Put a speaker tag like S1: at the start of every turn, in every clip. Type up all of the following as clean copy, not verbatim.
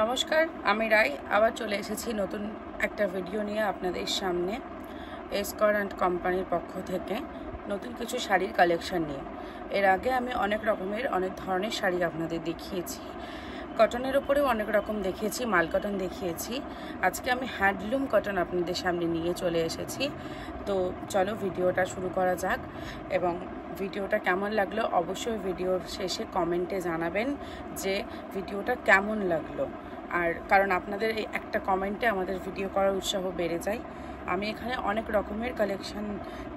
S1: নমস্কার, আমি রাই আবার চলে এসেছি নতুন একটা ভিডিও নিয়ে আপনাদের সামনে। এসকর অ্যান্ড কোম্পানির পক্ষ থেকে নতুন কিছু শাড়ির কালেকশন নিয়ে। এর আগে আমি অনেক ধরনের শাড়ি আপনাদের দেখিয়েছি। কটনের ওপরেও অনেক রকম দেখিয়েছি, মাল কটন দেখিয়েছি। আজকে আমি হ্যান্ডলুম কটন আপনাদের সামনে নিয়ে চলে এসেছি। তো চলো ভিডিওটা শুরু করা যাক, এবং ভিডিওটা কেমন লাগলো অবশ্যই ভিডিওর শেষে কমেন্টে জানাবেন যে ভিডিওটা কেমন লাগলো। আর কারণ আপনাদের এই একটা কমেন্টে আমাদের ভিডিও করার উৎসাহ বেড়ে যায়। আমি এখানে অনেক রকমের কালেকশন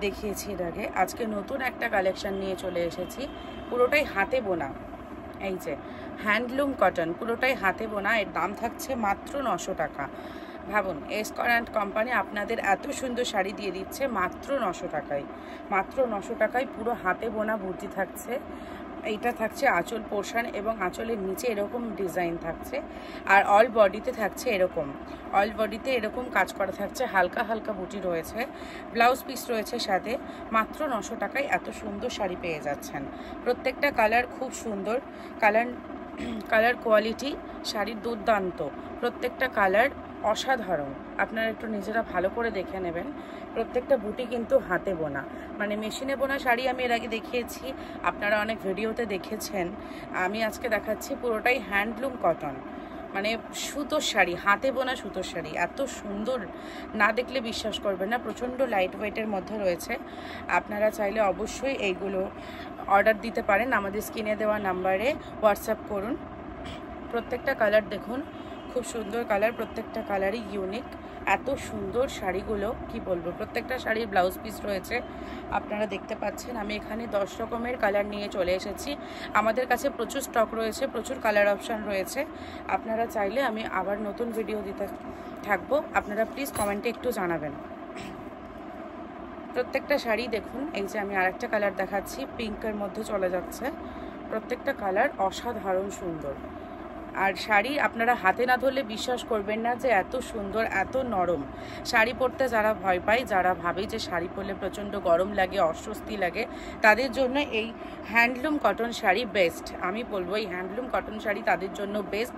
S1: দেখিয়েছি এর আগে। আজকে নতুন একটা কালেকশন নিয়ে চলে এসেছি, পুরোটাই হাতে বোনা। এই যে হ্যান্ডলুম কটন, পুরোটাই হাতে বোনা। এর দাম থাকছে মাত্র 900 টাকা। ভাবুন, এসকর অ্যান্ড কোম্পানি আপনাদের এত সুন্দর শাড়ি দিয়ে দিচ্ছে মাত্র 900 টাকায়। মাত্র 900 টাকায় পুরো হাতে বোনা ভর্তি থাকছে। এইটা থাকছে আঁচল পোর্শন, এবং আঁচলের নিচে এরকম ডিজাইন থাকছে। আর অল বডিতে থাকছে এরকম, অল বডিতে এরকম কাজ করা থাকছে, হালকা হালকা বুটি রয়েছে, ব্লাউজ পিস রয়েছে সাথে। মাত্র 900 টাকায় এত সুন্দর শাড়ি পেয়ে যাচ্ছেন। প্রত্যেকটা কালার খুব সুন্দর, কালার কোয়ালিটি শাড়ির দুর্দান্ত। প্রত্যেকটা কালার অসাধারণ, আপনারা একটু নিজেরা ভালো করে দেখে নেবেন। প্রত্যেকটা বুটি কিন্তু হাতে বোনা, মানে মেশিনে বোনা শাড়ি আমি এর আগে দেখিয়েছি, আপনারা অনেক ভিডিওতে দেখেছেন। আমি আজকে দেখাচ্ছি পুরোটাই হ্যান্ডলুম কটন, মানে সুতোর শাড়ি, হাতে বোনা সুতোর শাড়ি। এত সুন্দর, না দেখলে বিশ্বাস করবেন না। প্রচণ্ড লাইট ওয়েটের মধ্যে রয়েছে। আপনারা চাইলে অবশ্যই এইগুলো অর্ডার দিতে পারেন, আমাদের স্ক্রিনে দেওয়া নাম্বারে হোয়াটসঅ্যাপ করুন। প্রত্যেকটা কালার দেখুন, খুব সুন্দর কালার, প্রত্যেকটা কালারই ইউনিক। এত সুন্দর শাড়িগুলো কি বলবো। প্রত্যেকটা শাড়ির ব্লাউজ পিস রয়েছে, আপনারা দেখতে পাচ্ছেন। আমি এখানে 10 রকমের কালার নিয়ে চলে এসেছি। আমাদের কাছে প্রচুর স্টক রয়েছে, প্রচুর কালার অপশান রয়েছে। আপনারা চাইলে আমি আবার নতুন ভিডিও দিতে থাকবো, আপনারা প্লিজ কমেন্টে একটু জানাবেন। প্রত্যেকটা শাড়ি দেখুন। এই যে আমি আরেকটা কালার দেখাচ্ছি, পিঙ্কের মধ্যে চলে যাচ্ছে। প্রত্যেকটা কালার অসাধারণ সুন্দর। আর শাড়ি আপনারা হাতে না ধরলে বিশ্বাস করবেন না যে এত সুন্দর, এত নরম। শাড়ি পরতে যারা ভয় পায়, যারা ভাবে যে শাড়ি পরলে প্রচণ্ড গরম লাগে, অস্বস্তি লাগে, তাদের জন্য এই হ্যান্ডলুম কটন শাড়ি বেস্ট। আমি বলবো এই হ্যান্ডলুম কটন শাড়ি তাদের জন্য বেস্ট।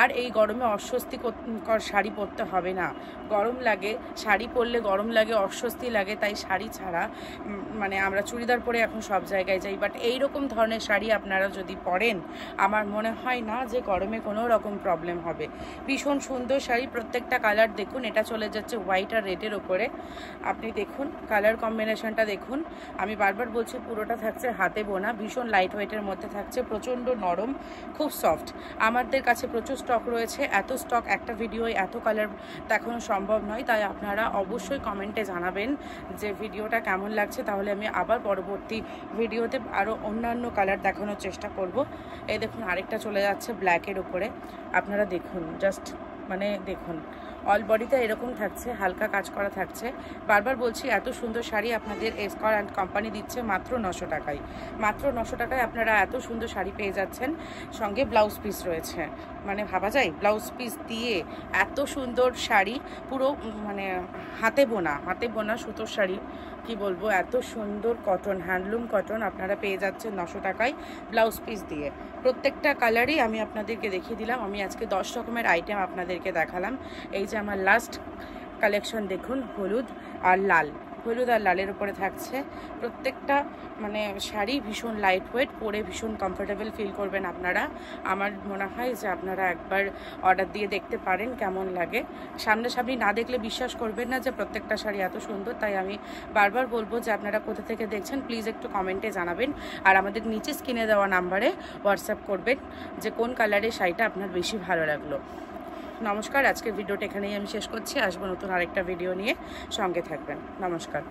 S1: আর এই গরমে অস্বস্তিকর শাড়ি পরতে হবে না। গরম লাগে, শাড়ি পরলে গরম লাগে, অস্বস্তি লাগে, তাই শাড়ি ছাড়া মানে আমরা চুড়িদার পরে এখন সব জায়গায় যাই, বাট এইরকম ধরনের শাড়ি আপনারা যদি পরেন, আমার মনে হয় না যে গরমে কোনো রকম প্রবলেম হবে। ভীষণ সুন্দর শাড়ি। প্রত্যেকটা কালার দেখুন, এটা চলে যাচ্ছে হোয়াইট আর রেডের ওপরে। আপনি দেখুন কালার কম্বিনেশনটা দেখুন। আমি বারবার বলছি পুরোটা থাকছে হাতে বোনা, ভীষণ লাইট ওয়েটের মধ্যে থাকছে, প্রচণ্ড নরম, খুব সফট। আমাদের কাছে প্রচুর স্টক রয়েছে। এত স্টক একটা ভিডিওয় এত কালার দেখানো সম্ভব নয়, তাই আপনারা অবশ্যই কমেন্টে জানাবেন যে ভিডিওটা কেমন লাগছে, তাহলে আমি আবার পরবর্তী ভিডিওতে আরও অন্যান্য কালার দেখানোর চেষ্টা করব। এই দেখুন আরেকটা চলে যাচ্ছে ব্ল্যাকের উপরে, আপনারা দেখুন, জাস্ট মানে দেখুন, অল বডিতে এরকম থাকছে, হালকা কাজ করা থাকছে। বারবার বলছি এত সুন্দর শাড়ি আপনাদের এসকর অ্যান্ড কোম্পানি দিচ্ছে মাত্র 900 টাকায়। মাত্র 900 টাকায় আপনারা এত সুন্দর শাড়ি পেয়ে যাচ্ছেন, সঙ্গে ব্লাউজ পিস রয়েছে। মানে ভাবা যায় ব্লাউজ পিস দিয়ে এত সুন্দর শাড়ি, পুরো মানে হাতে বোনা সুতোর শাড়ি। কি বলবো, এত সুন্দর কটন, হ্যান্ডলুম কটন আপনারা পেয়ে যাচ্ছেন 900 টাকায় ব্লাউজ পিস দিয়ে। প্রত্যেকটা কালারই আমি আপনাদেরকে দেখিয়ে দিলাম। আমি আজকে 10 রকমের আইটেম আপনাদেরকে দেখালাম। এই যে আমার লাস্ট কালেকশন দেখুন, হলুদ আর লালের উপরে থাকছে। প্রত্যেকটা মানে শাড়ি ভীষণ লাইট ওয়েট, পরে ভীষণ কমফোর্টেবল ফিল করবেন আপনারা। আমার মনে হয় যে আপনারা একবার অর্ডার দিয়ে দেখতে পারেন কেমন লাগে। সামনাসামনি না দেখলে বিশ্বাস করবেন না যে প্রত্যেকটা শাড়ি এত সুন্দর। তাই আমি বারবার বলবো যে আপনারা কোথা থেকে দেখছেন প্লিজ একটু কমেন্টে জানাবেন। আর আমাদের নিচে স্ক্রিনে দেওয়া নাম্বারে হোয়াটসঅ্যাপ করবেন যে কোন কালারের শাড়িটা আপনার বেশি ভালো লাগলো। নমস্কার, আজকের ভিডিওটা এখানেই আমি শেষ করছি। আসবো নতুন আরেকটা ভিডিও নিয়ে, সঙ্গে থাকবেন। নমস্কার।